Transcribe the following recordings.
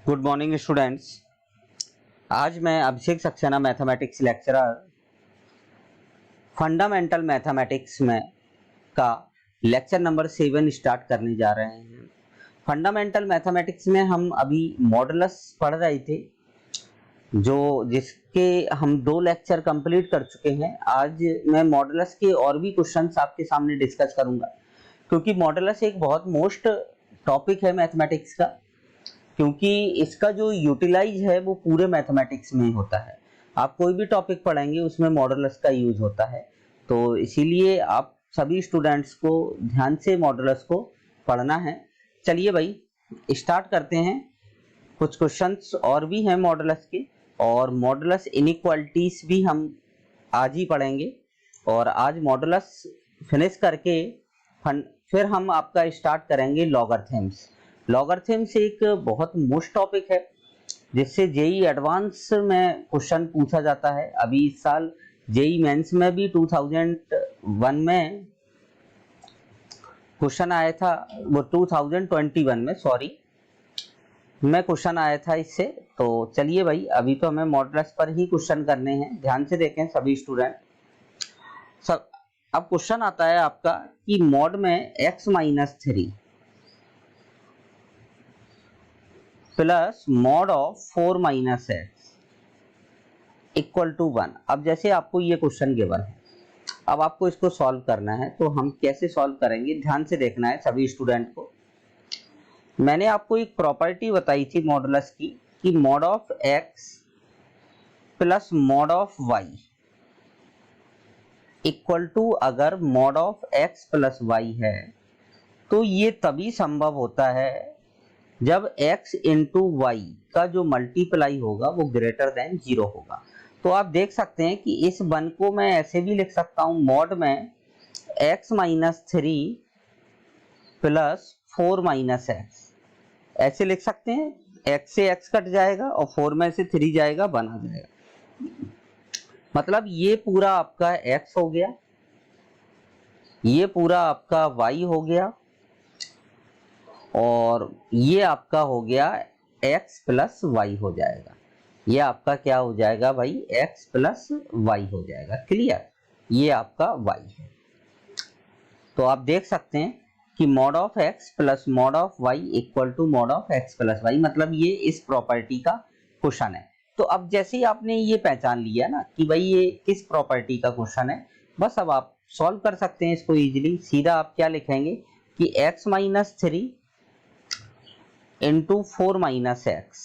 Good morning students. आज मैं Abhishek Saxena mathematics lecturer fundamental mathematics में का लेक्चर नंबर 7 स्टार्ट करने जा रहे हैं। फंडामेंटल मैथमेटिक्स में हम अभी मॉडुलस पढ़ रहे थे, जिसके हम 2 लेक्चर कंप्लीट कर चुके हैं। आज मैं मॉडुलस के और भी क्वेश्चंस आपके सामने डिस्कस करूंगा, क्योंकि मॉडुलस एक बहुत मोस्ट टॉपिक है मैथमेटिक्स का, क्योंकि इसका जो यूटिलाइज है वो पूरे मैथमेटिक्स में होता है। आप कोई भी टॉपिक पढ़ेंगे उसमें मॉडुलस का यूज होता है, तो इसीलिए आप सभी स्टूडेंट्स को ध्यान से मॉडुलस को पढ़ना है। चलिए भाई स्टार्ट करते हैं। कुछ क्वेश्चंस और भी हैं मॉडुलस के, और मॉडुलस इनइक्वालिटीज भी हम आज ही पढ़ेंगे। और आज मॉडुलस फिनिश करके फिर हम आपका स्टार्ट करेंगे लॉगरिथम्स। लॉगरिथम्स एक बहुत मोस्ट टॉपिक है, जिससे जेई एडवांस में क्वेश्चन पूछा जाता है। अभी इस साल जेई मेंस में भी 2001 में क्वेश्चन आया था, वो 2021 में सॉरी में क्वेश्चन आया था इससे। तो चलिए भाई अभी तो हमें मॉडुलस पर ही क्वेश्चन करने हैं, ध्यान से देखें सभी स्टूडेंट। सब अब क्वेश्चन आता है आपका कि मॉड में x-3 plus mod of 4-x equal to 1। अब जैसे आपको ये क्वेश्चन गिवन है, अब आपको इसको सॉल्व करना है। तो हम कैसे सॉल्व करेंगे, ध्यान से देखना है सभी स्टूडेंट को। मैंने आपको एक प्रॉपर्टी बताई थी मॉडुलस की कि mod of x plus mod of y equal to, अगर mod of x plus y है तो ये तभी संभव होता है जब x इंटू वाई का जो मल्टीप्लाई होगा वो ग्रेटर देन 0 होगा। तो आप देख सकते हैं कि इस 1 को मैं ऐसे भी लिख सकता हूं, मॉड में x-3 प्लस 4-x ऐसे लिख सकते हैं। x से x कट जाएगा और 4 में से 3 जाएगा, 1 आ जाएगा। मतलब ये पूरा आपका x हो गया, ये पूरा आपका y हो गया, और ये आपका हो गया x प्लस वाई हो जाएगा। ये आपका क्या हो जाएगा भाई, x प्लस वाई हो जाएगा। क्लियर, ये आपका y है। तो आप देख सकते हैं कि mod of x plus mod of y equal to mod of x plus y, मतलब ये इस प्रॉपर्टी का क्वेश्चन है। तो अब जैसे ही आपने ये पहचान लिया ना कि भाई ये किस प्रॉपर्टी का क्वेश्चन है, बस अब आप सॉल्व कर सकते हैं इसको इजीली। सीधा आप क्या लिखेंगे कि x-3 इंटू 4-x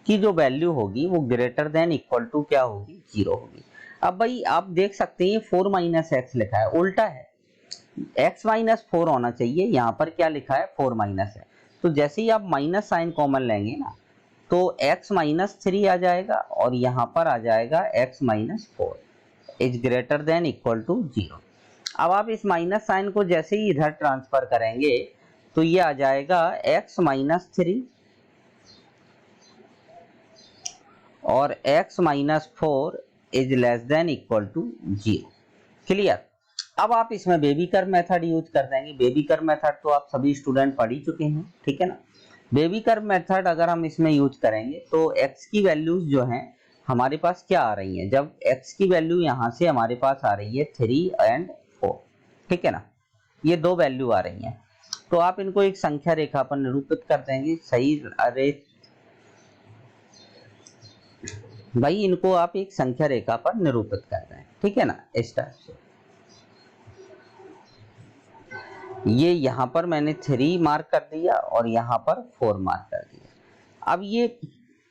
की जो वैल्यू होगी वो ग्रेटर देन इक्वल टू क्या होगी, 0 होगी। अब भाई आप देख सकते हैं 4-x लिखा है, उल्टा है, x-4 होना चाहिए। यहाँ पर क्या लिखा है, 4- है। तो जैसे ही आप माइनस साइन कॉमन लेंगे ना, तो x-3 आ जाएगा और यहाँ पर आ जाएगा x-4 is greater than equal to 0। अब आप इस माइनस साइन को जैसे ही इधर ट्रांसफर करेंगे तो ये आ जाएगा x-3 और x-4 is less than equal to 0। Clear. अब आप इसमें बेबी कर्व मेथड यूज कर देंगे। बेबी कर्व मेथड तो आप सभी स्टूडेंट पढ़ ही चुके हैं, ठीक है ना। बेबी कर्व मेथड अगर हम इसमें यूज करेंगे तो x की वैल्यूज जो हैं हमारे पास क्या आ रही हैं, जब x की वैल्यू यहाँ से हमारे पास आ रही है 3 और 4, ठीक है ना, ये 2 वैल्यू आ रही हैं। तो आप इनको एक संख्या रेखा पर निरूपित कर देंगे। सही, अरे भाई इनको आप एक संख्या रेखा पर निरूपित कर दें, ठीक है ना, इस टाइप से। ये यहां पर मैंने 3 मार्क कर दिया और यहां पर 4 मार्क कर दिया। अब ये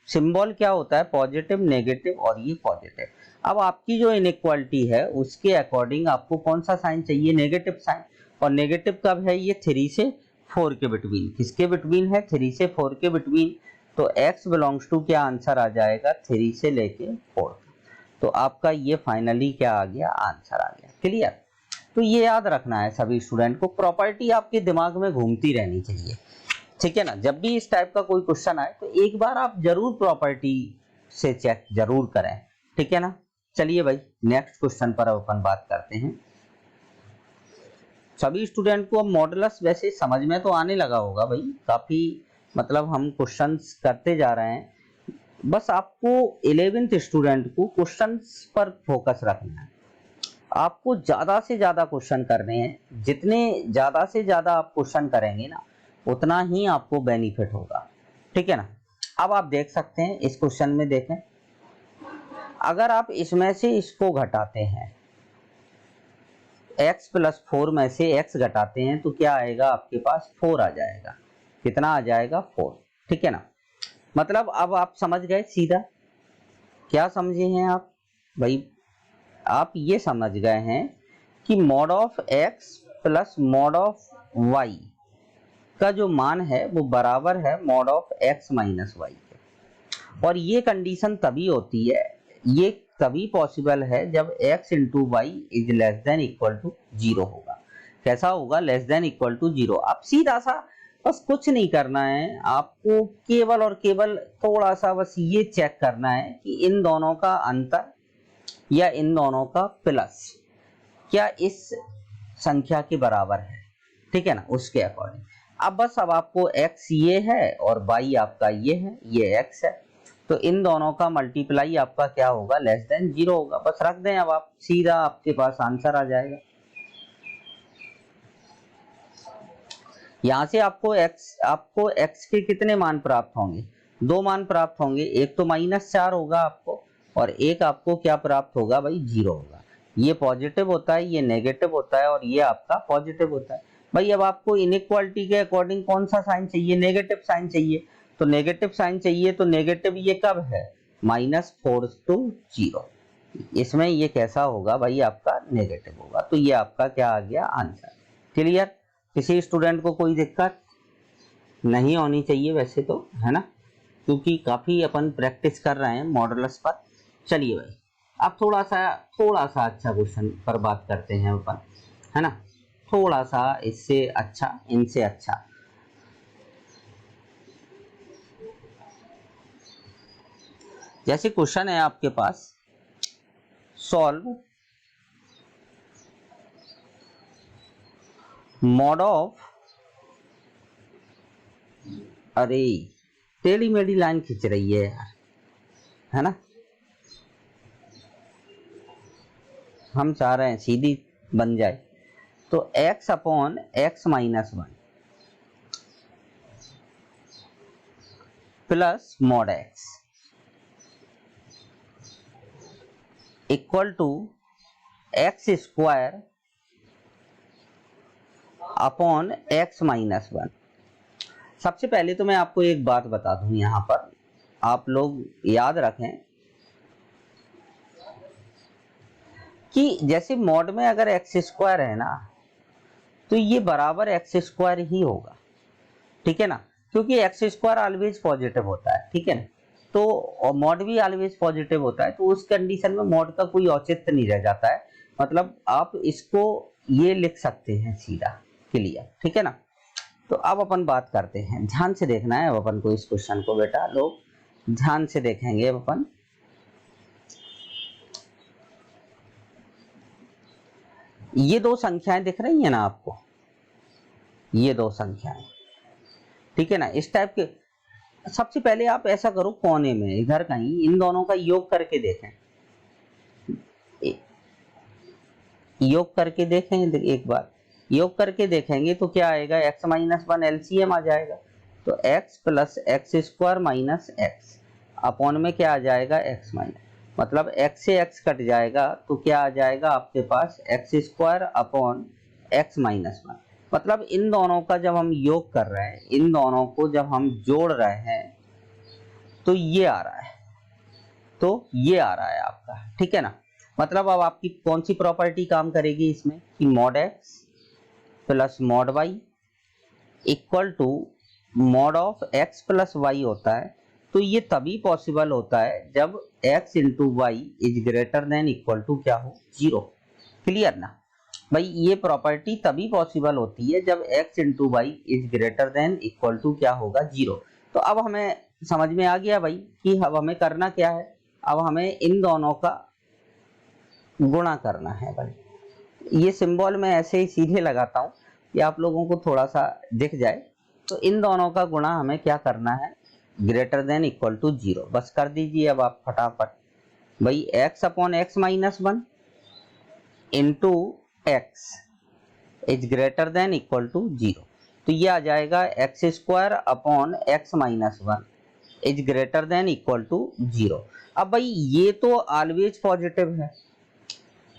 सिंबल क्या होता है, पॉजिटिव, नेगेटिव और ये पॉजिटिव। अब आपकी जो इनइक्वालिटी है उसके अकॉर्डिंग आपको कौन सा साइन चाहिए, नेगेटिव साइन। और नेगेटिव कब है, ये 3 से 4 के बिटवीन। किसके बिटवीन है, 3 से 4 के बिटवीन। तो x बिलोंग्स टू क्या आंसर आ जाएगा, 3 से लेके 4। तो आपका ये फाइनली क्या आ गया, आंसर आ गया। क्लियर। तो ये याद रखना है सभी स्टूडेंट को, प्रॉपर्टी आपके दिमाग में घूमती रहनी चाहिए, ठीक है ना। जब भी इस टाइप का कोई क्वेश्चन आए तो एक बार आप जरूर प्रॉपर्टी से चेक जरूर करें, ठीक है ना। चलिए भाई नेक्स्ट क्वेश्चन पर अपन बात करते हैं। सभी स्टूडेंट को अब मॉडुलस वैसे समझ में तो आने लगा होगा भाई, काफी मतलब हम क्वेश्चंस करते जा रहे हैं। बस आपको 11th स्टूडेंट को क्वेश्चंस पर फोकस रखना है। आपको ज्यादा से ज्यादा क्वेश्चन करने हैं। जितने ज्यादा से ज्यादा आप क्वेश्चन करेंगे ना, उतना ही आपको बेनिफिट होगा, ठीक है ना। अब आप देख सकते हैं इस क्वेश्चन में, देखें अगर आप इसमें से इसको घटाते हैं, x प्लस 4 में से x घटाते हैं तो क्या आएगा आपके पास, 4 आ जाएगा। कितना आ जाएगा, 4, ठीक है ना। मतलब अब आप समझ गए सीधा। क्या समझे हैं आप भाई? आप ये समझ गए हैं कि mod of x plus mod of y का जो मान है वो बराबर है mod of x minus y के। और ये कंडीशन तभी होती है, ये तभी पॉसिबल है जब x into y is less than equal to 0 होगा। कैसा होगा, लेस देन इक्वल टू 0। आप सीधा सा बस कुछ नहीं करना है, आपको केवल और केवल थोड़ा सा बस ये चेक करना है कि इन दोनों का अंतर या इन दोनों का प्लस क्या इस संख्या के बराबर है, ठीक है ना, उसके अकॉर्डिंग। अब आपको x ये है और y आपका ये है, ये x है, तो इन दोनों का मल्टीप्लाई आपका क्या होगा, लेस देन 0 होगा। बस रख दें, अब आप सीधा आपके पास आंसर आ जाएगा। यहां से आपको x के कितने मान प्राप्त होंगे, 2 मान प्राप्त होंगे। एक तो -4 होगा आपको, और एक आपको क्या प्राप्त होगा भाई, 0 होगा। ये पॉजिटिव होता है, ये नेगेटिव होता है, और ये आपका पॉजिटिव होता है। भाई अब आपको इनइक्वालिटी के अकॉर्डिंग कौन सा साइन चाहिए, नेगेटिव साइन चाहिए। तो नेगेटिव साइन चाहिए, तो नेगेटिव ये कब है, -4 to 0। इसमें ये कैसा होगा भाई, आपका नेगेटिव होगा। तो ये आपका क्या आ गया, आंसर। क्लियर? किसी स्टूडेंट को कोई दिक्कत नहीं होनी चाहिए वैसे तो, है ना, क्योंकि काफी अपन प्रैक्टिस कर रहे हैं मॉडुलस पर। चलिए भाई, अब थोड़ा सा अच्छा क्वेश्चन पर बात करते हैं अपन, है ना। थोड़ा सा इससे अच्छा, इनसे अच्छा। जैसे क्वेश्चन है आपके पास, सॉल्व मॉड ऑफ, अरे टेढ़ी मेढ़ी लाइन खींच रही है यार, है ना। हम चाह रहे हैं सीधी बन जाए। तो x upon x minus 1 plus mod x equal to x square upon x minus 1। सबसे पहले तो मैं आपको एक बात बता दूं, यहां पर आप लोग याद रखें कि जैसे मॉड में अगर एक्स स्क्वायर है ना, तो ये बराबर एक्स स्क्वायर ही होगा, ठीक है ना, क्योंकि एक्स स्क्वायर ऑलवेज पॉजिटिव होता है, ठीक है ना। तो मॉड भी ऑलवेज पॉजिटिव होता है, तो उस कंडीशन में मॉड का कोई औचित्य नहीं रह जाता है। मतलब आप इसको ये लिख सकते हैं सीधा, क्लियर, ठीक है ना। तो अब अपन बात करते हैं, ध्यान से देखना है अब अपन को इस क्वेश्चन को, बेटा लोग ध्यान से देखेंगे अब अपन। ये दो संख्याएं दिख रही है ना आपको, ये दो संख्याएं, ठीक है ना, इस टाइप के। सबसे पहले आप ऐसा करो, कोने में इधर कहीं इन दोनों का योग करके देखें, योग करके देखें एक बार। योग करके देखेंगे तो क्या आएगा, x माइनस 1 एलसीएम आ जाएगा। तो x plus x square minus x upon में क्या आ जाएगा, x माइनस, मतलब x से x कट जाएगा तो क्या आ जाएगा आपके पास, x square upon x minus 1। मतलब इन दोनों का जब हम योग कर रहे हैं, इन दोनों को जब हम जोड़ रहे हैं, तो ये आ रहा है, तो ये आ रहा है आपका, ठीक है ना। मतलब अब आपकी कौन सी प्रॉपर्टी काम करेगी इसमें, कि mod x plus mod y equal to mod of x plus y होता है। तो ये तभी पॉसिबल होता है जब x into y is greater than equal to क्या हो, 0। क्लियर ना भाई, ये प्रॉपर्टी तभी पॉसिबल होती है जब x into y is greater than equal to क्या होगा, 0। तो अब हमें समझ में आ गया भाई कि अब हमें करना क्या है, अब हमें इन दोनों का गुणा करना है भाई। ये सिंबल मैं ऐसे ही सीधे लगाता हूं कि आप लोगों को थोड़ा सा दिख जाए, तो इन दोनों का गुणा हमें क्या करना है, ग्रेटर देन इक्वल टू 0। बस कर दीजिए अब आप फटाफट भाई, x upon x minus 1 into x is greater than equal to 0। तो ये आ जाएगा x square upon x minus 1 is greater than equal to 0। अब भाई ये तो ऑलवेज पॉजिटिव है,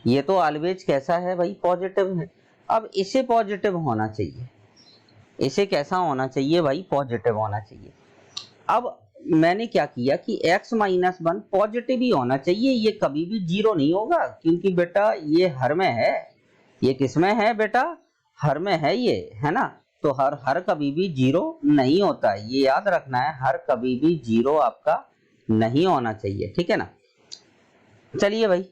ये तो ऑलवेज कैसा है भाई, पॉजिटिव है। अब इसे पॉजिटिव होना चाहिए, इसे कैसा होना चाहिए भाई, पॉजिटिव होना चाहिए। अब मैंने क्या किया कि x माइनस 1 पॉजिटिव ही होना चाहिए, ये कभी भी 0 नहीं होगा, क्योंकि बेटा ये हर में है। ये किस में है बेटा, हर में है ये, है ना। तो हर कभी भी 0 नहीं होता है, ये याद रखना है, हर कभी भी 0 आपका नहीं होना चाहिए, ठीक है ना। चलिए भाई,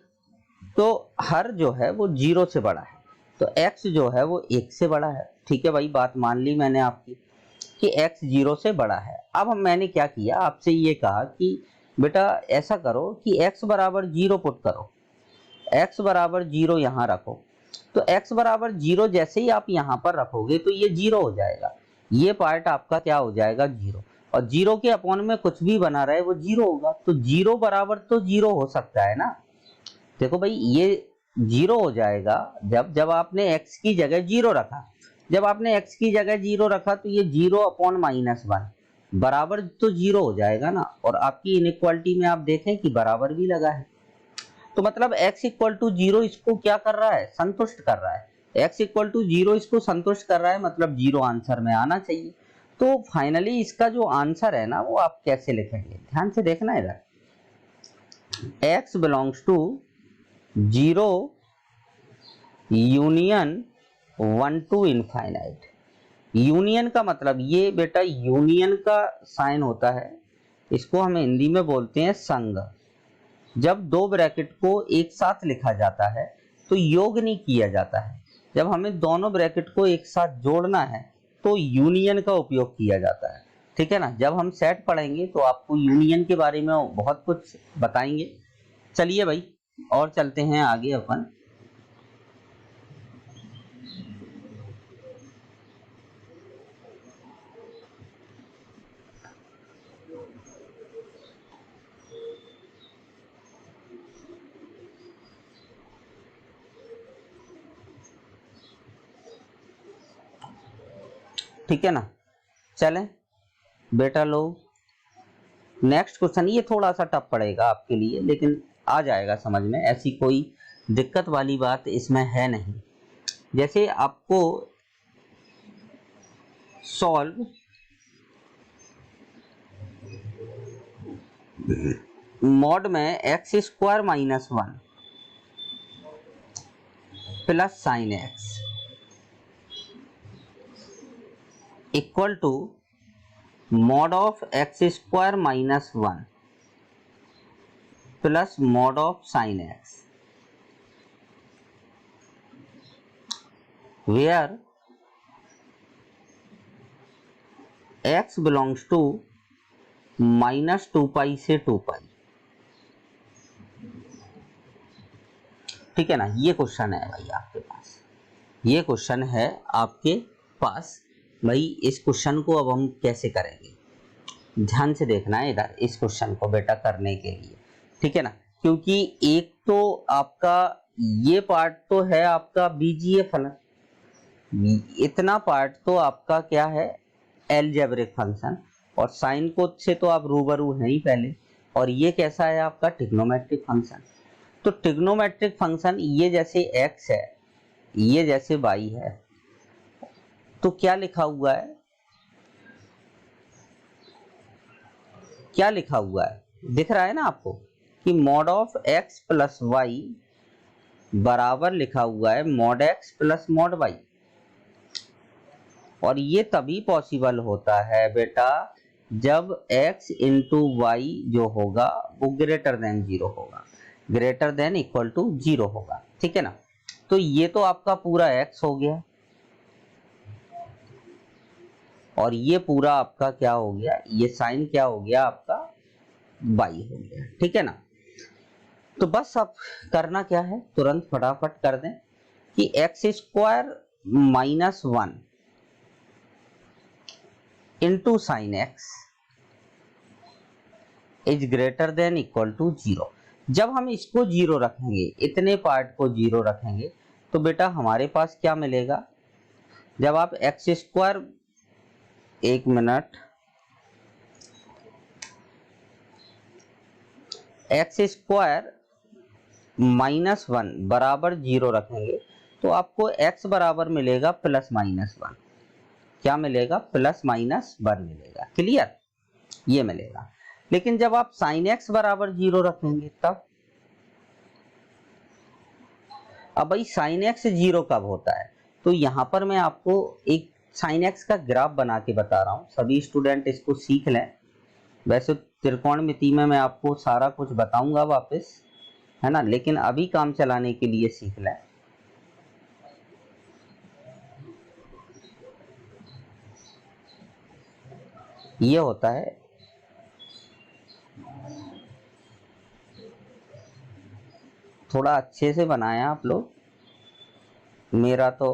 तो हर जो है वो 0 से बड़ा है, तो x जो है वो 1 से बड़ा है, ठीक है भाई, बात मान ली मैंने आपकी कि x 0 से बड़ा है। अब मैंने क्या किया, आपसे ये कहा कि बेटा ऐसा करो कि x बराबर 0 पुट करो, x बराबर 0 यहाँ रखो। तो x बराबर 0 जैसे ही आप यहाँ पर रखोगे तो ये 0 हो जाएगा, ये पार्ट आपका क्या हो जाएगा, 0। और 0 के अपॉन में कुछ भी बना रहे वो 0 होगा, तो 0 बराबर तो 0 हो सकता है ना। देखो भाई ये 0 हो जाएगा जब आपने x की जगह 0 रखा। जब आपने x की जगह 0 रखा तो ये 0 अपॉन माइनस 1 बराबर तो 0 हो जाएगा ना। और आपकी इनइक्वालिटी में आप देखें कि बराबर भी लगा है, तो मतलब x इक्वल टू 0 इसको क्या कर रहा है, संतुष्ट कर रहा है। x इक्वल टू 0 इसको संतुष्ट कर रहा है, मतलब 0 आंसर में आना चाहिए। तो फाइनली इसका जो आंसर है ना वो आप कैसे लिखेंगे, ध्यान से देखना इधर, x belongs to 0 union 1 to infinite. Union का मतलब ये बेटा यूनियन का साइन होता है, इसको हम हिंदी में बोलते हैं संग। जब दो ब्रैकेट को एक साथ लिखा जाता है तो योग नहीं किया जाता है, जब हमें दोनों ब्रैकेट को एक साथ जोड़ना है तो यूनियन का उपयोग किया जाता है, ठीक है ना। जब हम सेट पढ़ेंगे तो आपको यूनियन के बारे में बहुत कुछ बताएंगे। चलिए भाई और चलते हैं आगे अपन। ठीक है ना, चलें बेटा लोग, नेक्स्ट क्वेश्चन। ये थोड़ा सा टफ पड़ेगा आपके लिए, लेकिन आ जाएगा समझ में, ऐसी कोई दिक्कत वाली बात इसमें है नहीं। जैसे आपको सॉल्व मॉड में x square minus 1 plus sine x equal to mod of x square minus 1 plus mod of sine x, where x belongs to minus 2 pi से 2 पाई। ठीक है ना, ये क्वेश्चन है भाई आपके पास, ये क्वेश्चन है आपके पास भाई। इस क्वेश्चन को अब हम कैसे करेंगे, ध्यान से देखना है इधर इस क्वेश्चन को बेटा करने के लिए, ठीक है ना। क्योंकि एक तो आपका ये पार्ट तो है आपका बीजीय फलन, इतना पार्ट तो आपका क्या है, एलजेब्रिक फंक्शन, और साइन को से तो आप रूबरू हैं ही पहले। और ये कैसा है आपका, ट्रिग्नोमेट्रिक फंक्शन। तो ट्रिग्नोमेट्रिक फंक्शन ये जैसे x है, ये जैसे y है, तो क्या लिखा हुआ है, क्या लिखा हुआ है, दिख रहा है ना आपको कि mod of x plus y बराबर लिखा हुआ है mod x plus mod y। और ये तभी पॉसिबल होता है बेटा जब x इंटू वाई जो होगा वो ग्रेटर देन 0 होगा, ग्रेटर देन इक्वल टू 0 होगा, ठीक है ना। तो ये तो आपका पूरा x हो गया और ये पूरा आपका क्या हो गया, ये साइन क्या हो गया आपका, y हो गया, ठीक है ना। तो बस अब करना क्या है, तुरंत फटाफट कर दें कि x square minus 1 into sine x is greater than equal to 0। जब हम इसको 0 रखेंगे, इतने पार्ट को 0 रखेंगे, तो बेटा हमारे पास क्या मिलेगा, जब आप एक्स स्क्वायर, एक मिनट, एक्स स्क्वायर -1 बराबर 0 रखेंगे तो आपको x बराबर मिलेगा +-1। क्या मिलेगा? +-1 मिलेगा। क्लियर? ये मिलेगा। लेकिन जब आप sin x बराबर 0 रखेंगे तब, अब भाई sin x 0 कब होता है? तो यहां पर मैं आपको एक sin x का ग्राफ बना के बता रहा हूं, सभी स्टूडेंट इसको सीख लें। वैसे त्रिकोणमिति में मैं आपको सारा कुछ बताऊंगा वापस, है ना, लेकिन अभी काम चलाने के लिए सीख लें। ये होता है थोड़ा अच्छे से बनाया आप लोग, मेरा तो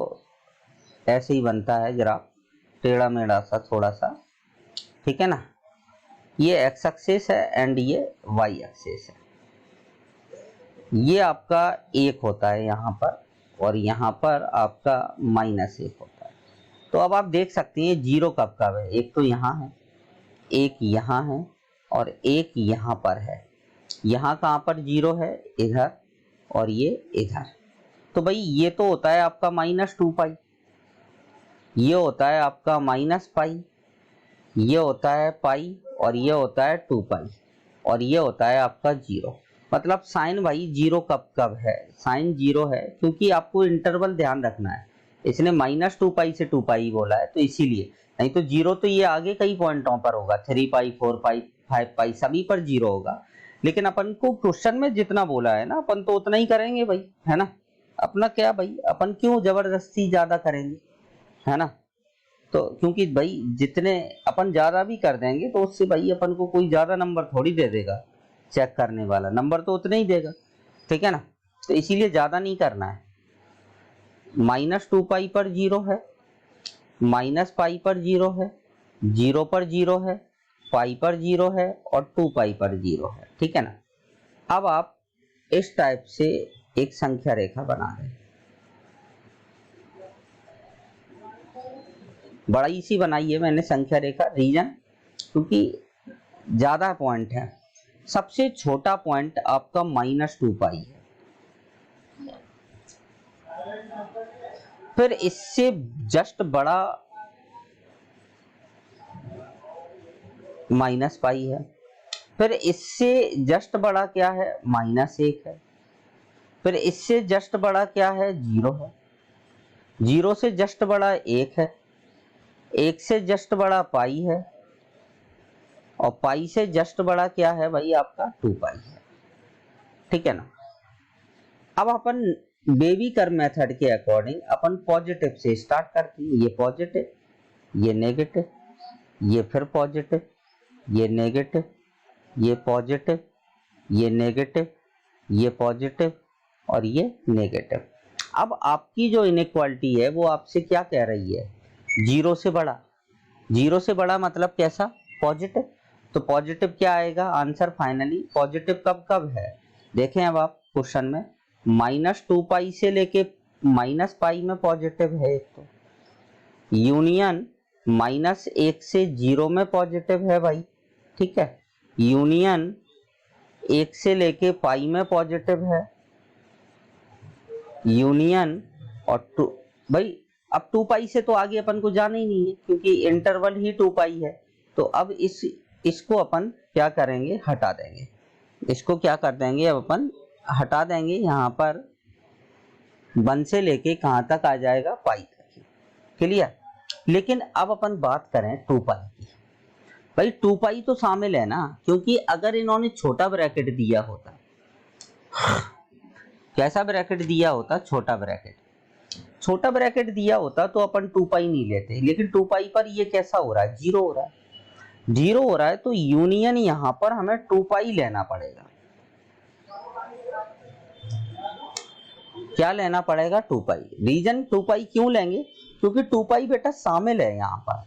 ऐसे ही बनता है ग्राफ, टेढ़ा मेढ़ा सा थोड़ा सा, ठीक है ना। ये एक्स एक्सिस है एंड ये वाई एक्सिस है। ये आपका 1 होता है यहाँ पर, और यहाँ पर आपका -1 होता है। तो अब आप देख सकते हैं 0 कब कब है। एक तो यहाँ है, एक यहाँ है, और एक यहाँ पर है। यहाँ कहाँ पर 0 है? इधर, और ये इधर। तो भाई ये तो होता है आपका -2π, ये होता है आपका -π, ये होता है पाई, और ये होता है 2π, और ये होता है आपका 0। मतलब साइन भाई 0 कब कब है? साइन 0 है, क्योंकि आपको इंटरवल ध्यान रखना है। इसने -2π से 2π बोला है तो इसीलिए, नहीं तो 0 तो ये आगे कई पॉइंटों पर होगा, 3π 4π 5π सभी पर 0 होगा। लेकिन अपन को क्वेश्चन में जितना बोला है ना, अपन तो उतना ही करेंगे भाई, है ना। अपना क्या भाई, अपन क्यों जबरदस्ती ज्यादा करेंगे, है ना। तो क्योंकि भाई जितने अपन ज्यादा भी कर देंगे तो उससे भाई अपन को कोई ज्यादा नंबर थोड़ी दे देगा, चेक करने वाला नंबर तो उतना ही देगा, ठीक है ना। तो इसीलिए ज्यादा नहीं करना है। -2π पर 0 है, -π पर 0 है, 0 पर 0 है, पाई पर 0 है, और 2π पर 0 है, ठीक है ना। अब आप इस टाइप से एक संख्या रेखा बना दें, बड़ी सी बनाई है मैंने संख्या रेखा, रीजन क्योंकि ज्यादा पॉइंट है। सबसे छोटा पॉइंट आपका -2π है, फिर इससे जस्ट बड़ा -π है, फिर इससे जस्ट बड़ा क्या है? -1 है, फिर इससे जस्ट बड़ा क्या है? 0 है, 0 से जस्ट बड़ा 1 है, 1 से जस्ट बड़ा पाई है, और पाई से जस्ट बड़ा क्या है भाई? आपका 2π है, ठीक है ना। अब अपन बेबी कर्व मेथड के अकॉर्डिंग अपन पॉजिटिव से स्टार्ट करते हैं। ये पॉजिटिव, ये नेगेटिव, ये फिर पॉजिटिव, ये नेगेटिव, ये पॉजिटिव, ये नेगेटिव, ये पॉजिटिव, और ये नेगेटिव। अब आपकी जो इनइक्वालिटी है वो आपसे क्या कह रही है? 0 से बड़ा। 0 से बड़ा मतलब कैसा? पॉजिटिव। तो पॉजिटिव क्या आएगा? आंसर फाइनली पॉजिटिव कब कब है? देखें अब आप क्वेश्चन में, -2π से लेके -π में पॉजिटिव है एक, तो यूनियन -1 से 0 में पॉजिटिव है भाई, ठीक है। यूनियन 1 से लेके पाई में पॉजिटिव है, यूनियन और 2 भाई, अब 2π से तो आगे अपन को जाना ही नहीं है क्योंकि इंटरवल ही 2π है। तो अब इसको अपन क्या करेंगे? हटा देंगे। इसको क्या कर देंगे? अब अपन हटा देंगे। यहाँ पर 1 से लेके कहाँ तक आ जाएगा? पाई तक। क्लियर? लेकिन अब अपन बात करें 2π की। भाई 2π तो शामिल है ना, क्योंकि अगर इन्होंने छोटा ब्रैकेट दिया होता, कैसा ब्रैकेट दिया होता? छोटा ब्रैकेट। छोटा ब्रैकेट दिया होता तो अपन 2π नहीं लेते, लेकिन 2π पर ये कैसा हो रहा है? 0 हो रहा है। 0 हो रहा है तो यूनियन यहाँ पर हमें 2π लेना पड़ेगा। क्या लेना पड़ेगा? 2π। रीजन 2π क्यों लेंगे? क्योंकि 2π बेटा शामिल है यहाँ पर,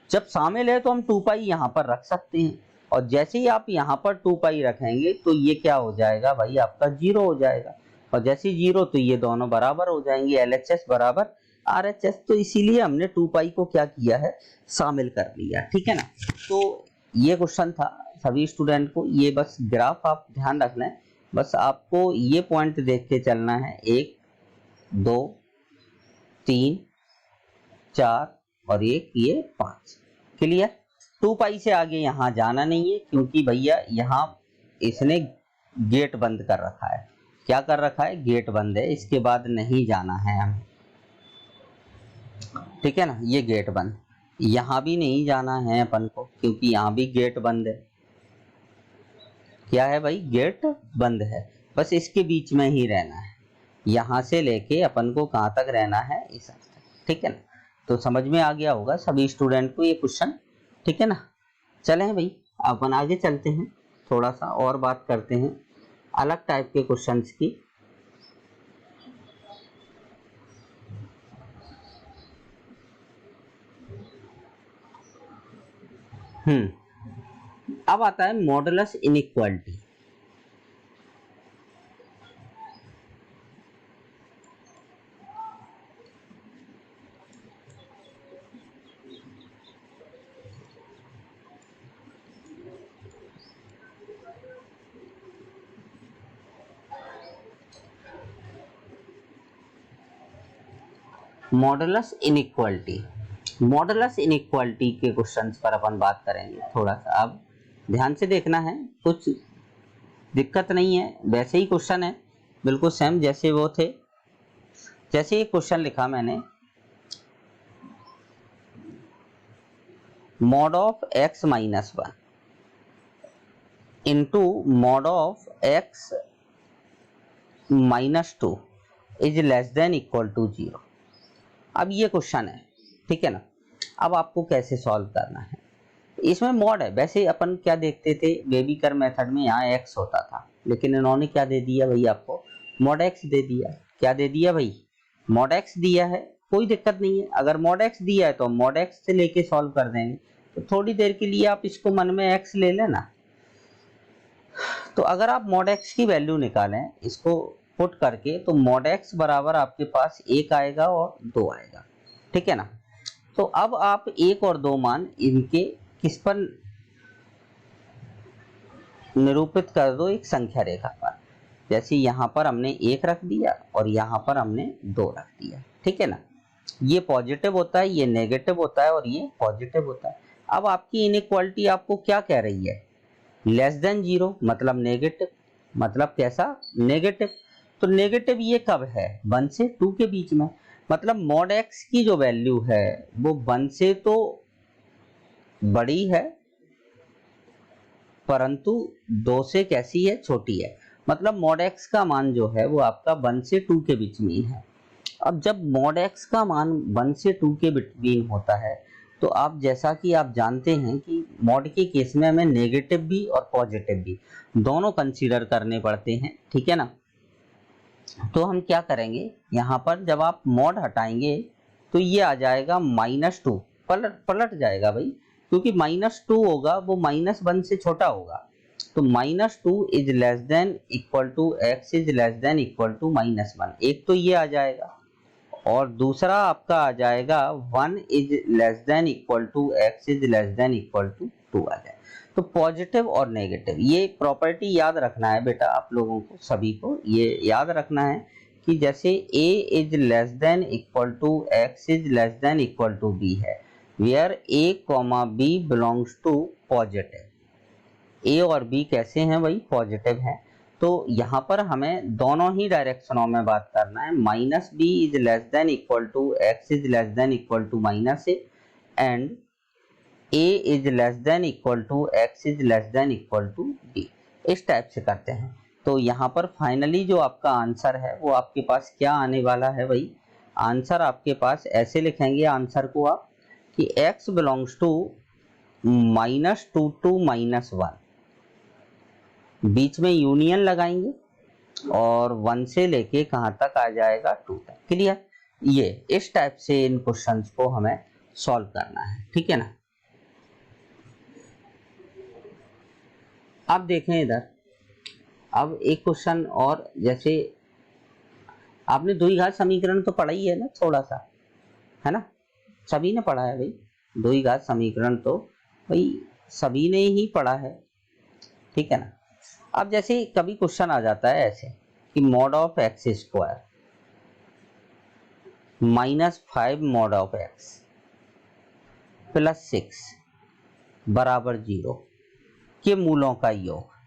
जब शामिल है तो हम 2 पाई यहाँ पर रख सकते हैं, और जैसे ही आप यहाँ पर 2 पाई रखेंगे तो ये क्या हो जाएगा भाई, आपका 0 हो जाएगा, और जैसे 0 तो ये दोनों बराबर हो जाएंगे, LHS बराबर RHS। तो इसीलिए हमने 2 पाई को क्या किया है, शामिल कर लिया, ठीक है ना। तो ये क्वेश्चन था सभी स्टूडेंट को, ये बस ग्राफ आप ध्यान रख लें, बस आपको ये पॉइंट देख के चलना है, 1 2 3 4 और एक ये 5, क्लियर। 2 पाई से आगे यहाँ जाना नहीं है, क्योंकि भैया यहाँ इसने गेट बंद कर रखा है। क्या कर रखा है, गेट बंद है, इसके बाद नहीं जाना है हमें, ठीक है ना। ये गेट बंद, यहाँ भी नहीं जाना है अपन को, क्योंकि यहाँ भी गेट बंद है। क्या है भाई, गेट बंद है, बस इसके बीच में ही रहना है, यहाँ से लेके अपन को कहाँ तक रहना है, इस तक, ठीक है ना। तो समझ में आ गया होगा सभी स्टूडेंट को ये क्वेश्चन, ठीक है ना। चलें भाई अपन आगे चलते हैं, थोड़ा सा और बात करते हैं अलग टाइप के क्वेश्चंस की। अब आता है modulus inequality. Modulus inequality, modulus inequality के क्वेश्चंस पर अपन बात करेंगे थोड़ा सा। अब ध्यान से देखना है, कुछ दिक्कत नहीं है, वैसे ही क्वेश्चन है बिल्कुल सेम जैसे वो थे। जैसे ये क्वेश्चन लिखा मैंने, mod of x minus 1 into mod of x minus 2 is less than equal to 0। अब ये क्वेश्चन है, ठीक है ना। अब आपको कैसे सॉल्व करना है, इसमें मॉड है। वैसे अपन क्या देखते थे बेबी कर मेथड में, यहाँ x होता था, लेकिन इन्होंने क्या दे दिया भाई, आपको मॉड x दे दिया। क्या दे दिया भाई, मॉड x दिया है। कोई दिक्कत नहीं है, अगर मॉड x दिया है तो मॉड x से लेके सॉल्व कर देंगे। तो थोड़ी देर के लिए आप इसको मन में x ले लेना। तो अगर आप मॉड x की वैल्यू निकालें इसको पुट करके, तो मॉड x बराबर आपके पास 1 आएगा और 2 आएगा, ठीक है ना। तो अब आप 1 और 2 मान इनके किस पर निरूपित कर दो, एक संख्या रेखा पर। जैसे यहाँ पर हमने 1 रख दिया और यहाँ पर हमने 2 रख दिया, ठीक है ना। ये पॉजिटिव होता है, ये नेगेटिव होता है और ये पॉजिटिव होता है। अब आपकी इनइक्वालिटी आपको क्या कह रही है, लेस देन 0 मतलब नेगेटिव, मतलब कैसा, नेगेटिव। तो नेगेटिव ये कब है, 1 से 2 के बीच में, मतलब मॉड x की जो वैल्यू है वो 1 से तो बड़ी है परंतु 2 से कैसी है, छोटी है। मतलब मॉड x का मान जो है वो आपका 1 से 2 के बीच में है। अब जब मॉड x का मान 1 से 2 के बिटवीन होता है, तो आप जैसा कि आप जानते हैं कि मॉड के केस में हमें नेगेटिव भी और पॉजिटिव भी दोनों कंसीडर करने पड़ते हैं, ठीक है ना। तो हम क्या करेंगे, यहाँ पर जब आप मॉड हटाएंगे तो ये आ जाएगा -2, पलट जाएगा भाई, क्योंकि -2 होगा वो -1 से छोटा होगा। तो -2 is less than equal to x is less than equal to -1। एक तो ये आ जाएगा और दूसरा आपका आ जाएगा 1 is less than equal to x is less than equal to 2 आ जाएगा। तो पॉजिटिव और नेगेटिव, ये प्रॉपर्टी याद रखना है बेटा आप लोगों को, सभी को ये याद रखना है कि जैसे a is less than equal to x is less than equal to b है, where a comma b belongs to positive. a और b कैसे हैं भाई, पॉजिटिव हैं। तो यहाँ पर हमें दोनों ही डायरेक्शनों में बात करना है, -b is less than equal to x is less than equal to -a and a is less than equal to x is less than equal to b। इस टाइप से करते हैं। तो यहाँ पर फाइनली जो आपका आंसर है वो आपके पास क्या आने वाला है भाई, आंसर आपके पास ऐसे लिखेंगे आंसर को आप कि x बिलोंग्स टू -2 टू -1, बीच में यूनियन लगाएंगे और 1 से लेके कहाँ तक आ जाएगा, 2 तक, क्लियर। ये इस टाइप से इन क्वेश्चंस को हमें सॉल्व करना है, ठीक है ना। अब देखें इधर, अब एक क्वेश्चन और, जैसे आपने द्विघात समीकरण तो पढ़ा ही है ना थोड़ा सा, है ना, सभी ने पढ़ा है भाई, द्विघात समीकरण तो भाई सभी ने ही पढ़ा है, ठीक है ना। अब जैसे कभी क्वेश्चन आ जाता है ऐसे कि mod of x square -5 mod of x +6 बराबर 0 के मूलों का योग।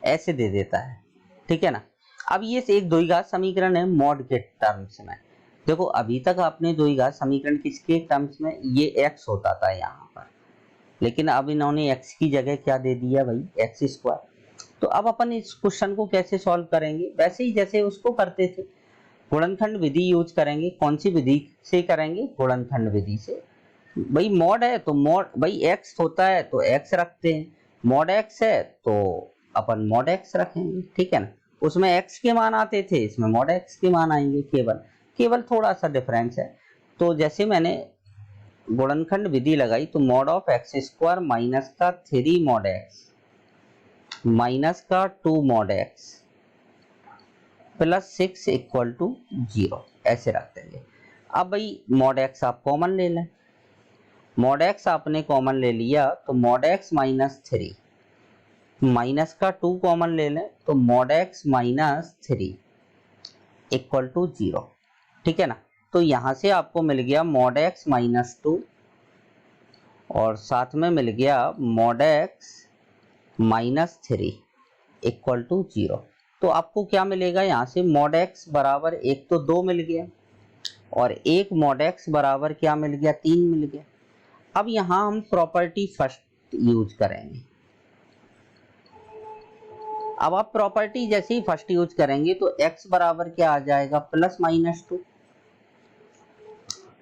ऐसे दे देता है, ठीक है ना। अब ये एक द्विघात समीकरण है मॉड के टर्म्स में। देखो अभी तक आपने द्विघात समीकरण किसके टर्म्स में, ये x होता था यहाँ पर, लेकिन अब इन्होंने x की जगह क्या दे दिया भाई, एक्स स्क्वायर। तो अब अपन इस क्वेश्चन को कैसे सॉल्व करेंगे, वैसे ही जैसे उसको करते थे, गुणनखंड विधि यूज करेंगे। कौन सी विधि से करेंगे, गुणनखंड विधि से। भाई मॉड है तो मॉड, भाई x होता है तो x रखते हैं, मॉड x है तो अपन मॉड x रखेंगे, ठीक है ना। उसमें x के मान आते थे, इसमें मॉड x के मान आएंगे, केवल थोड़ा सा डिफरेंस है। तो जैसे मैंने गुणनखंड विधि लगाई तो mod of x square minus का 3 मॉड x माइनस का 2 मॉड x +6 इक्वल टू 0 ऐसे रख देंगे। अब भाई मॉड x आप कॉमन ले लें, मॉड x आपने कॉमन ले लिया तो मॉड x -3 माइनस का 2 कॉमन ले लें तो मॉड x -3 इक्वल टू 0, ठीक है ना। तो यहां से आपको मिल गया मॉड x -2 और साथ में मिल गया मॉड x -3 इक्वल टू 0। तो आपको क्या मिलेगा यहाँ से, मॉड x बराबर एक तो 2 मिल गया और एक मॉड x बराबर क्या मिल गया, 3 मिल गया। अब यहाँ हम प्रॉपर्टी फर्स्ट यूज करेंगे। अब आप प्रॉपर्टी जैसे ही फर्स्ट यूज करेंगे तो x बराबर क्या आ जाएगा, +-2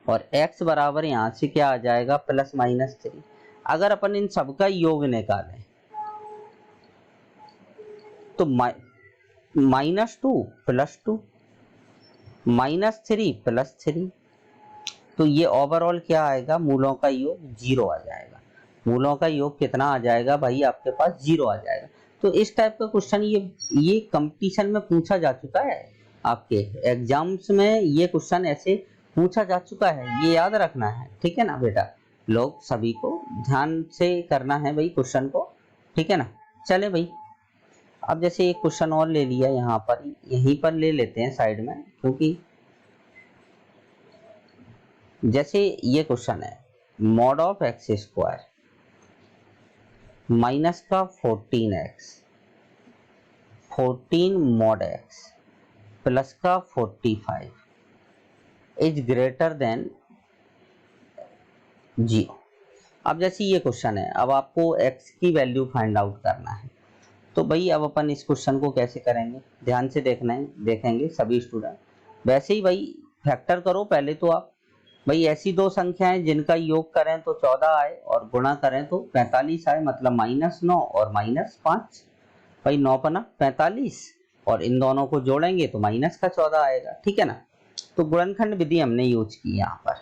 और x बराबर यहां से क्या आ जाएगा, +-3। अगर अपन इन सबका योग निकालें तो -2 +2 -3 +3, तो ये ओवरऑल क्या आएगा, मूलों का योग 0 आ जाएगा। मूलों का योग कितना आ जाएगा भाई, आपके पास 0 आ जाएगा। तो इस टाइप का क्वेश्चन ये कंपटीशन में पूछा जा चुका है, आपके एग्जाम्स में ये क्वेश्चन ऐसे पूछा जा चुका है, ये याद रखना है, ठीक है ना बेटा। लोग सभी को ध्यान से करना है भाई क्वेश्चन को, ठीक है ना। चले भाई, अब जैसे एक क्वेश्चन और ले लिया यहाँ पर, यहीं पर ले लेते हैं साइड में, क्योंकि जैसे ये क्वेश्चन है mod of x square minus का 14 मॉड x प्लस का 45 इज ग्रेटर देन 0। अब जैसे ये क्वेश्चन है, अब आपको x की वैल्यू फाइंड आउट करना है। तो भाई अब अपन इस क्वेश्चन को कैसे करेंगे, ध्यान से देखेंगे सभी स्टूडेंट। वैसे ही भाई फैक्टर करो पहले तो आप, भाई ऐसी दो संख्याएं जिनका योग करें तो 14 आए और गुणा करें तो 45 आए, मतलब -9 और -5। भाई 9 पना 45 और इन दोनों को जोड़ेंगे तो माइनस का 14 आएगा, ठीक है ना। तो गुणनखंड विधि हमने यूज की यहाँ पर।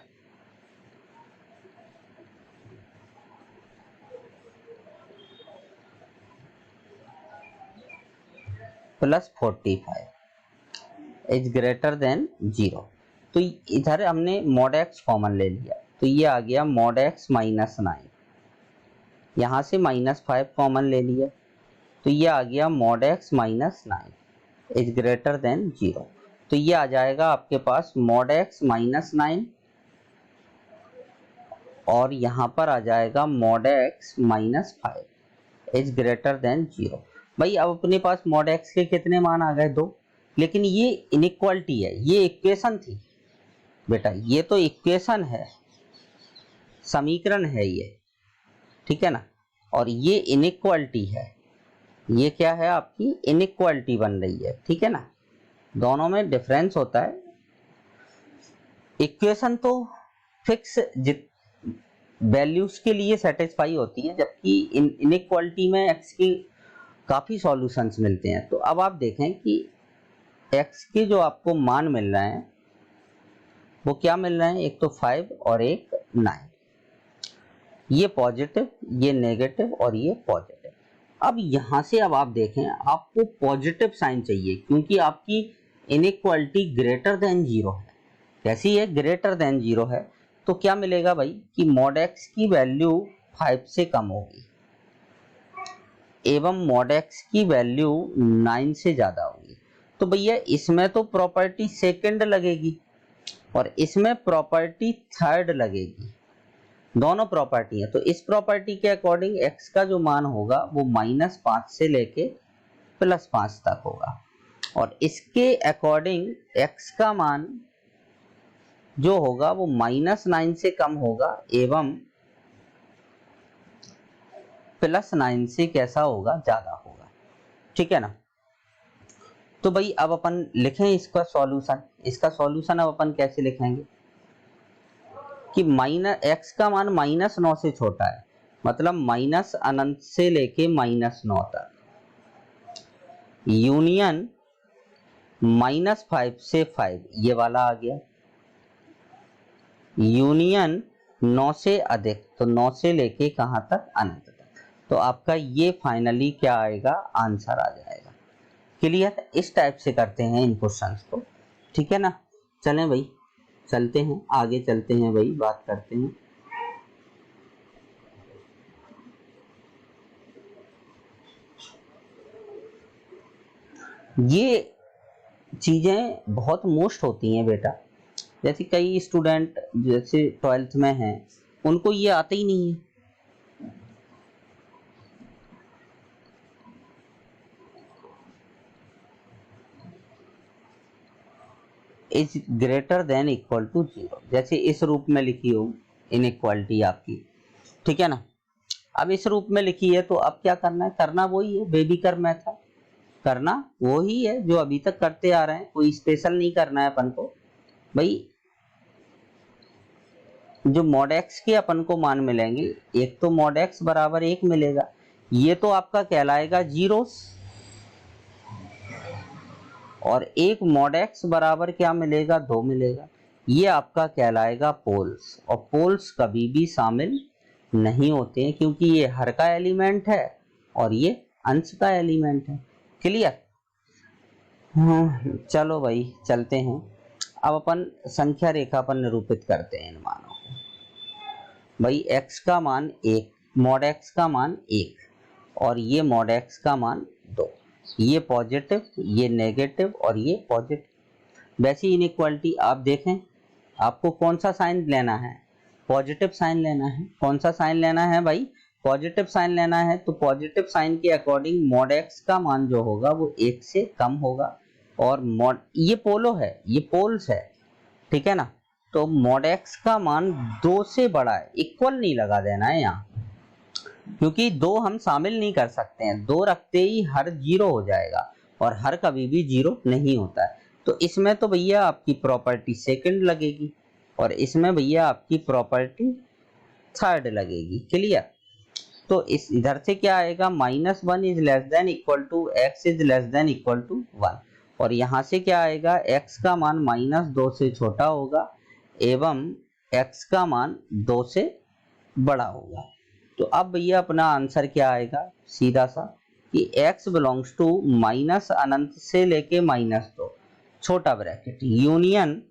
+45 इज ग्रेटर देन 0। तो इधर हमने मॉड x कॉमन ले लिया तो ये आ गया मॉड x -9। यहाँ से -5 कॉमन ले लिया तो ये आ गया mod x -9 is greater then 0। तो ये आ जाएगा आपके पास मॉड x -9 और यहाँ पर आ जाएगा mod x -5 is greater then 0। भाई अब अपने पास मॉड x के कितने मान आ गए, 2। लेकिन ये इनइक्वालिटी है, ये इक्वेशन थी बेटा, ये तो इक्वेशन है, समीकरण है ये, ठीक है ना। और ये इनइक्वालिटी है, ये क्या है आपकी इनइक्वालिटी बन रही है, ठीक है ना। दोनों में डिफरेंस होता है। इक्वेशन तो फिक्स वैल्यूज के लिए सेटिस्फाई होती है, जबकि इनइक्वालिटी में एक्स की काफी सॉल्यूशंस मिलते हैं। तो अब आप देखें कि x के जो आपको मान मिल रहे हैं वो क्या मिल रहे हैं, एक तो 5 और एक 9, ये पॉजिटिव, ये नेगेटिव और ये पॉजिटिव। अब यहां से अब आप देखें, आपको पॉजिटिव साइन चाहिए क्योंकि आपकी इनइक्वालिटी ग्रेटर देन 0 है। कैसी है, ग्रेटर देन 0 है, तो क्या मिलेगा भाई कि मॉड x की वैल्यू 5 से कम होगी एवं मॉड x की वैल्यू 9 से ज्यादा होगी। तो भैया इसमें तो प्रॉपर्टी सेकंड लगेगी और इसमें प्रॉपर्टी थर्ड लगेगी, दोनों प्रॉपर्टी है। तो इस प्रॉपर्टी के अकॉर्डिंग x का जो मान होगा वो -5 से लेके +5 तक होगा और इसके अकॉर्डिंग x का मान जो होगा वो -9 से कम होगा एवं +9 से कैसा होगा, ज्यादा होगा। ठीक है ना। तो भाई अब अपन लिखें इसका सॉल्यूशन। इसका सॉल्यूशन अब अपन कैसे लिखेंगे कि x का मान -9 से छोटा है, मतलब माइनस अनंत से लेके -9 तक, यूनियन -5 से 5 ये वाला आ गया, यूनियन 9 से अधिक, तो 9 से लेके कहां तक, अनंत तक। तो आपका ये फाइनली क्या आएगा, आंसर आ जाएगा। क्लियर। इस टाइप से करते हैं इन क्वेश्चंस को। ठीक है ना। चलें भाई, चलते हैं आगे, चलते हैं भाई, बात करते हैं। ये चीजें बहुत मोस्ट होती हैं बेटा, जैसे कई स्टूडेंट जैसे 12th में हैं उनको ये आते ही नहीं है। Is greater than equal to 0, जैसे इस रूप में लिखी हो इनइक्वालिटी आपकी। ठीक है ना। अब इस रूप में लिखी है तो अब क्या करना है, करना वही है बेबी कर मेथड, करना वही है जो अभी तक करते आ रहे हैं, कोई स्पेशल नहीं करना है अपन को भाई। जो मॉड x के अपन को मान मिलेंगे, एक तो मॉड x बराबर 1 मिलेगा, ये तो आपका कहलाएगा जीरोस, और एक मॉड x बराबर क्या मिलेगा, 2 मिलेगा, ये आपका कहलाएगा पोल्स। और पोल्स कभी भी शामिल नहीं होते हैं क्योंकि ये हर का एलिमेंट है और ये अंश का एलिमेंट है। क्लियर। चलो भाई चलते हैं। अब अपन संख्या रेखा पर निरूपित करते हैं इन मानों को। भाई x का मान 1, मॉड x का मान 1 और ये मॉड x का मान 2, ये पॉजिटिव, ये नेगेटिव और ये पॉजिटिव। वैसी इनइक्वालिटी आप देखें, आपको कौन सा साइन लेना है, पॉजिटिव साइन लेना है। कौन सा साइन लेना है भाई, पॉजिटिव साइन लेना है। तो पॉजिटिव साइन के अकॉर्डिंग मॉड x का मान जो होगा वो 1 से कम होगा और मॉड, ये पोलो है, ये पोल्स है। ठीक है ना। तो मॉड x का मान 2 से बड़ा है, इक्वल नहीं लगा देना है यहाँ, क्योंकि 2 हम शामिल नहीं कर सकते हैं, 2 रखते ही हर 0 हो जाएगा और हर कभी भी 0 नहीं होता है। तो इसमें तो भैया आपकी प्रॉपर्टी सेकंड लगेगी और इसमें भैया आपकी प्रॉपर्टी थर्ड लगेगी। क्लियर। तो इस इधर से क्या आएगा, -1 is less than equal to x is less than equal to 1, और यहां से क्या आएगा, x का मान -2 से छोटा होगा एवं x का मान 2 से बड़ा होगा। तो अब भैया अपना आंसर क्या आएगा, सीधा सा कि x बिलोंग्स टू माइनस अनंत से लेके -2 छोटा ब्रैकेट, यूनियन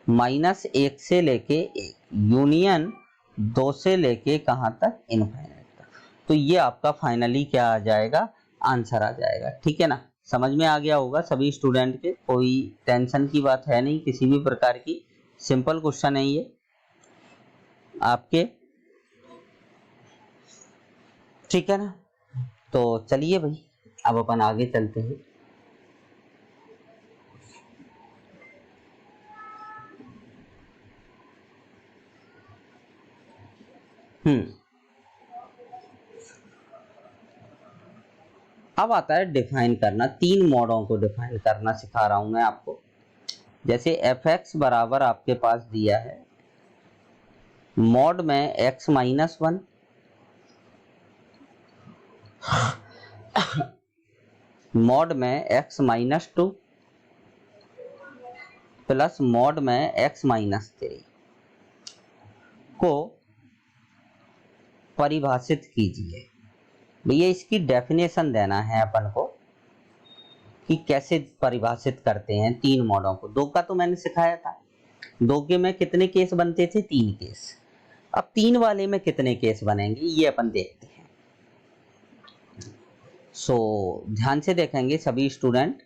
-1 से लेके 1, यूनियन 2 से लेके कहां तक, इनफाइनाइट तक। तो ये आपका फाइनली क्या आ जाएगा, आंसर आ जाएगा। ठीक है ना। समझ में आ गया होगा सभी स्टूडेंट के, कोई टेंशन की बात है नहीं किसी भी प्रकार की, सिंपल क्वेश्चन है ये आपके। ठीक है ना। तो चलिए भाई अब अपन आगे चलते हैं। अब आता है डिफाइन करना, 3 मॉडों को डिफाइन करना सिखा रहा हूं मैं आपको। जैसे fx बराबर आपके पास दिया है मॉड में x-1, मॉड में x माइनस 2 प्लस मॉड में x माइनस 3 को परिभाषित कीजिए। भैया इसकी डेफिनेशन देना है अपन को कि कैसे परिभाषित करते हैं तीन मॉडों को। दो का तो मैंने सिखाया था, दो के में कितने केस बनते थे, 3 केस। अब 3 वाले में कितने केस बनेंगे ये अपन देखते हैं। ध्यान से देखेंगे सभी स्टूडेंट।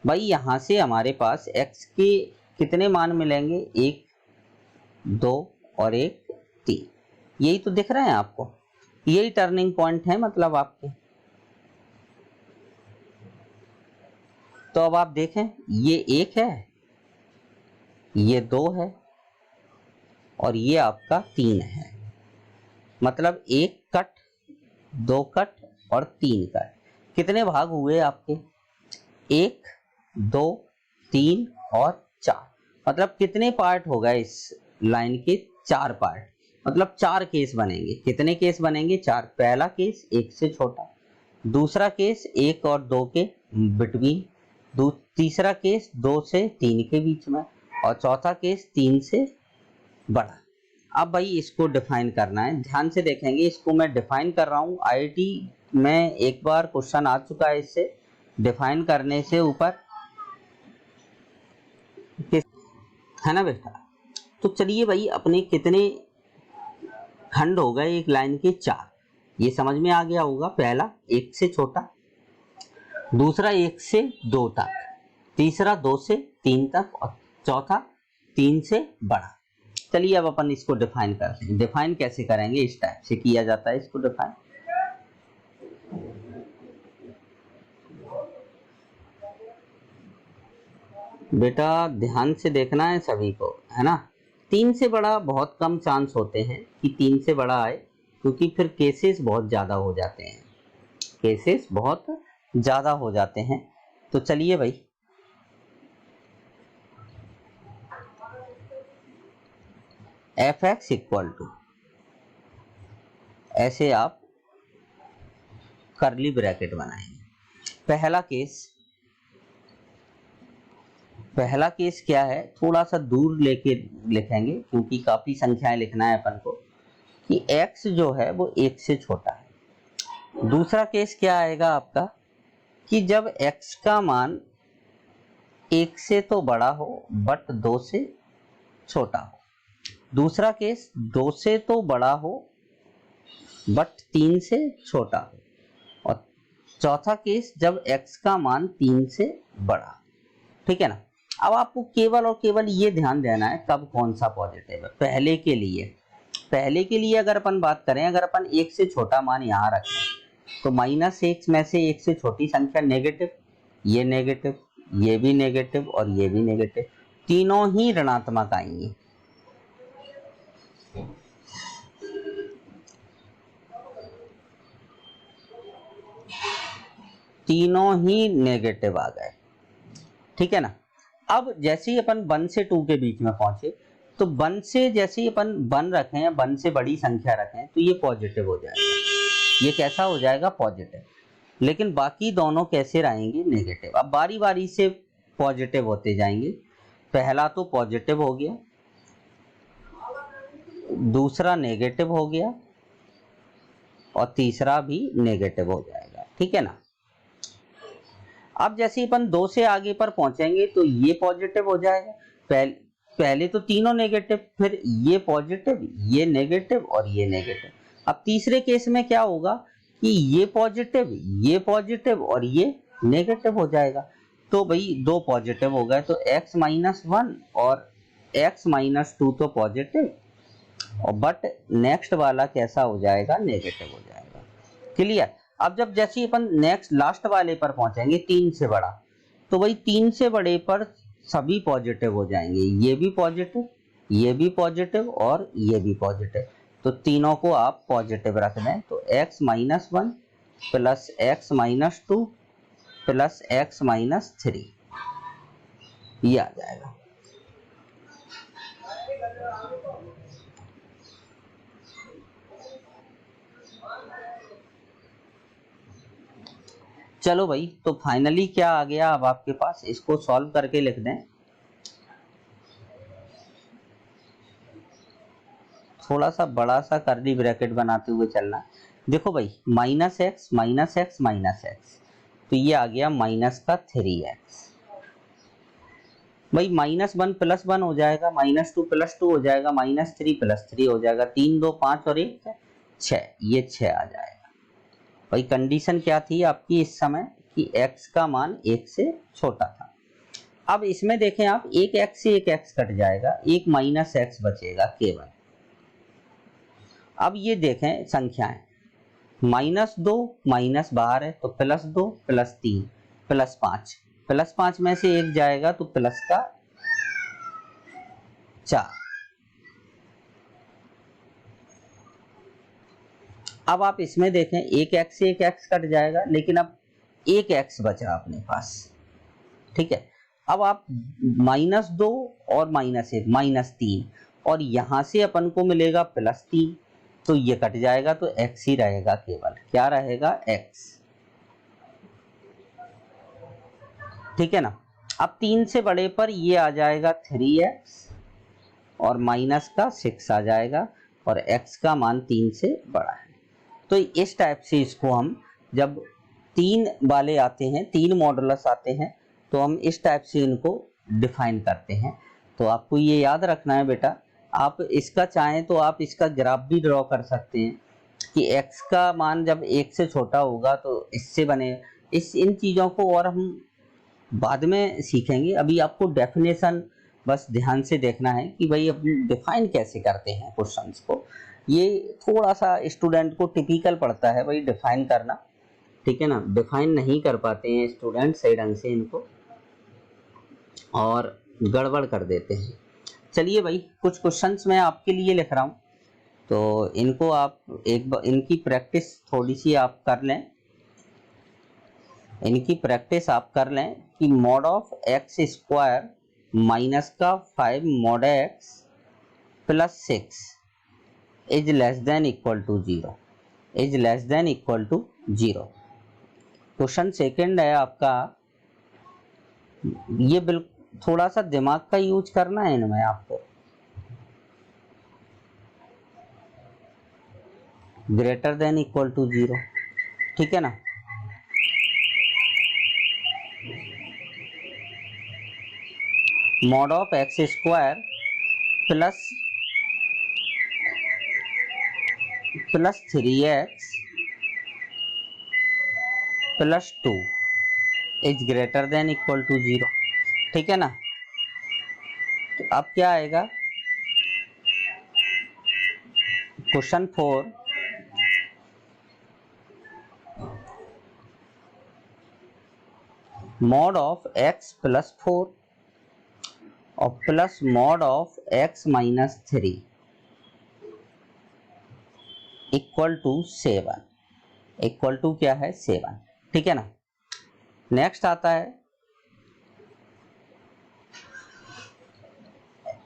भाई यहां से हमारे पास x के कितने मान मिलेंगे, 1 2 और 1 3। यही तो दिख रहा है आपको, यही टर्निंग पॉइंट है मतलब आपके। तो अब आप देखें, ये 1 है, ये 2 है और ये आपका 3 है। मतलब 1 कट, 2 कट और 3 कट। कितने भाग हुए आपके, 1 2 3 और 4। मतलब कितने पार्ट हो गए इस लाइन के, 4 पार्ट। मतलब 4 केस बनेंगे। कितने केस बनेंगे, 4। पहला केस 1 से छोटा, दूसरा केस 1 और 2 के बिटवीन, तीसरा केस 2 से 3 के बीच में और चौथा केस 3 से बड़ा। अब भाई इसको डिफाइन करना है। ध्यान से देखेंगे, इसको मैं डिफाइन कर रहा हूं। आईआईटी में एक बार क्वेश्चन आ चुका है इससे डिफाइन करने से ऊपर, है ना बेटा। तो चलिए भाई, अपने कितने खंड हो गए एक लाइन के, 4। ये समझ में आ गया होगा। पहला 1 से छोटा, दूसरा 1 से 2 तक, तीसरा 2 से 3 तक और चौथा 3 से बड़ा। चलिए अब अपन इसको डिफाइन करते हैं। डिफाइन कैसे करेंगे, इस टाइप से किया जाता है इसको डिफाइन। बेटा ध्यान से देखना है सभी को, है ना। 3 से बड़ा बहुत कम चांस होते हैं कि 3 से बड़ा आए, क्योंकि फिर केसेस बहुत ज्यादा हो जाते हैं, केसेस बहुत ज्यादा हो जाते हैं। तो चलिए भाई, एफ एक्स इक्वल टू, ऐसे आप कर्ली ब्रैकेट बनाएंगे। पहला केस क्या है, थोड़ा सा दूर लेके लिखेंगे क्योंकि काफी संख्याएं लिखना है अपन को, कि x जो है वो 1 से छोटा है। दूसरा केस क्या आएगा आपका, कि जब x का मान 1 से तो बड़ा हो बट 2 से छोटा हो। दूसरा केस 2 से तो बड़ा हो बट 3 से छोटा हो। और चौथा केस जब x का मान 3 से बड़ा। ठीक है ना। अब आपको केवल और केवल ये ध्यान देना है कब कौन सा पॉजिटिव है। पहले के लिए अगर अपन बात करें, अगर अपन 1 से छोटा मान यहां रखें तो -1 में से 1 से छोटी संख्या नेगेटिव, ये भी नेगेटिव और ये भी नेगेटिव, तीनों ही ऋणात्मक आएंगे। तीनों ही नेगेटिव आ गए। ठीक है ना। अब जैसे ही अपन 1 से 2 के बीच में पहुंचे, तो 1 से जैसे ही अपन 1 रखें या 1 से बड़ी संख्या रखें तो ये पॉजिटिव हो जाएगा। ये कैसा हो जाएगा, पॉजिटिव। लेकिन बाकी दोनों कैसे रहेंगे, नेगेटिव। अब बारी बारी से पॉजिटिव होते जाएंगे। पहला तो पॉजिटिव हो गया, दूसरा नेगेटिव हो गया और तीसरा भी नेगेटिव हो जाएगा। ठीक है ना। अब जैसे अपन 2 से आगे पर पहुंचेंगे तो ये पॉजिटिव हो जाएगा। पहले तो तीनों नेगेटिव, फिर ये पॉजिटिव, ये नेगेटिव और ये नेगेटिव। अब तीसरे केस में क्या होगा कि ये पॉजिटिव और ये नेगेटिव हो जाएगा। तो भाई 2 पॉजिटिव हो गए, तो x-1 और x-2 तो पॉजिटिव, और बट नेक्स्ट वाला कैसा हो जाएगा, नेगेटिव हो जाएगा। क्लियर। अब जब जैसे अपन नेक्स्ट लास्ट वाले पर पहुंचेंगे 3 से बड़ा, तो भाई 3 से बड़े पर सभी पॉजिटिव हो जाएंगे। ये भी पॉजिटिव, ये भी पॉजिटिव और ये भी पॉजिटिव। तो तीनों को आप पॉजिटिव रख दें, तो x-1 plus x-2 plus x-3 ये आ जाएगा। चलो भाई, तो फाइनली क्या आ गया अब आपके पास, इसको सॉल्व करके लिख दें। थोड़ा सा बड़ा सा कर्ली ब्रैकेट बनाते हुए चलना। देखो भाई, minus x minus x minus x, तो ये आ गया माइनस का 3x। भाई -1 + 1 हो जाएगा, -2 + 2 हो जाएगा, -3 + 3 हो जाएगा, 3 2 5 और 1 6, ये 6 आ जाएगा। भाई कंडीशन क्या थी आपकी इस समय कि x का मान 1 से छोटा था। अब इसमें देखें आप, एक x से एक x कट जाएगा, एक -x बचेगा केवल। अब ये देखें संख्याएं, -2 माइनस बाहर है तो +2 +3 +5, +5 में से एक जाएगा तो प्लस का 4। अब आप इसमें देखें, एक x से एक x कट जाएगा, लेकिन अब एक x बचा अपने पास, ठीक है। अब आप -2 और -1 -3, और यहां से अपन को मिलेगा +3, तो ये कट जाएगा तो x ही रहेगा केवल। क्या रहेगा? x, ठीक है ना। अब 3 से बड़े पर ये आ जाएगा 3x और माइनस का 6 आ जाएगा, और x का मान 3 से बड़ा है। तो इस टाइप से इसको हम, जब 3 वाले आते हैं, 3 मॉडुलस आते हैं, तो हम इस टाइप से इनको डिफाइन करते हैं। तो आपको ये याद रखना है बेटा, आप इसका चाहें तो आप इसका ग्राफ भी ड्रॉ कर सकते हैं कि x का मान जब 1 से छोटा होगा तो इससे बने। इन चीज़ों को और हम बाद में सीखेंगे। अभी आपको डेफिनेशन बस ध्यान से देखना है कि भाई अब डिफाइन कैसे करते हैं क्वेश्चंस को। ये थोड़ा सा स्टूडेंट को टिपिकल पड़ता है भाई डिफाइन करना, ठीक है ना। डिफाइन नहीं कर पाते हैं स्टूडेंट सही ढंग से इनको, और गड़बड़ कर देते हैं। चलिए भाई, कुछ क्वेश्चंस मैं आपके लिए लिख रहा हूँ, तो इनको आप एक बार इनकी प्रैक्टिस थोड़ी सी आप कर लें। इनकी प्रैक्टिस आप कर लें कि mod of x square minus का 5 mod x plus 6 is less than equal to 0, is less than equal to 0। Question second है आपका, ये बिल्कुल थोड़ा सा दिमाग का यूज करना है इनमें आपको। ग्रेटर देन इक्वल टू 0, ठीक है ना। mod of x square plus 3x plus 2 is greater than equal to 0, ठीक है ना। तो अब क्या आएगा, question 4, mod of x plus 4 और plus mod of x minus 3 equal to 7, equal to क्या है 7, ठीक है ना। नेक्स्ट आता है,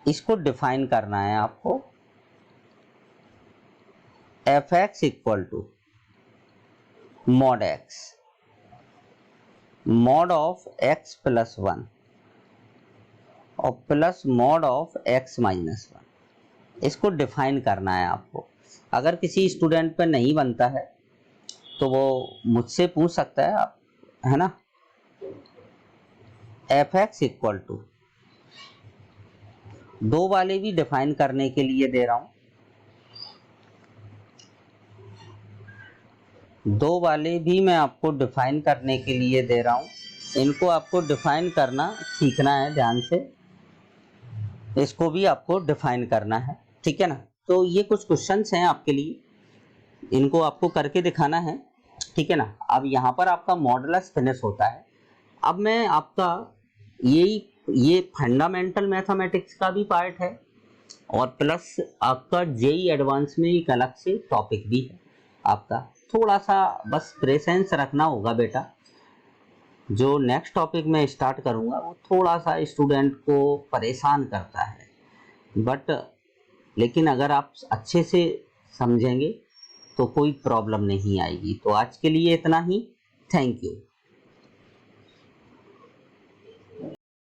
इसको डिफाइन करना है आपको। fx equal to mod x, mod of x plus 1 और plus mod of x minus 1, इसको डिफाइन करना है आपको। अगर किसी स्टूडेंट पर नहीं बनता है तो वो मुझसे पूछ सकता है आप, है ना। fx इक्वल टू, दो वाले भी डिफाइन करने के लिए दे रहा हूं, दो वाले भी मैं आपको डिफाइन करने के लिए दे रहा हूं। इनको आपको डिफाइन करना सीखना है ध्यान से, इसको भी आपको डिफाइन करना है, ठीक है ना। तो ये कुछ क्वेश्चंस हैं आपके लिए, इनको आपको करके दिखाना है, ठीक है ना। अब यहाँ पर आपका मॉडुलस फिनिश होता है। अब मैं आपका ये फंडामेंटल मैथमेटिक्स का भी पार्ट है, और प्लस आपका जेई एडवांस में एक अलग से टॉपिक भी है आपका। थोड़ा सा बस प्रेजेंस रखना होगा बेटा। जो नेक्स्ट टॉपिक मैं स्टार्ट करूँगा वो थोड़ा सा स्टूडेंट को परेशान करता है, बट लेकिन अगर आप अच्छे से समझेंगे तो कोई प्रॉब्लम नहीं आएगी। तो आज के लिए इतना ही, थैंक यू।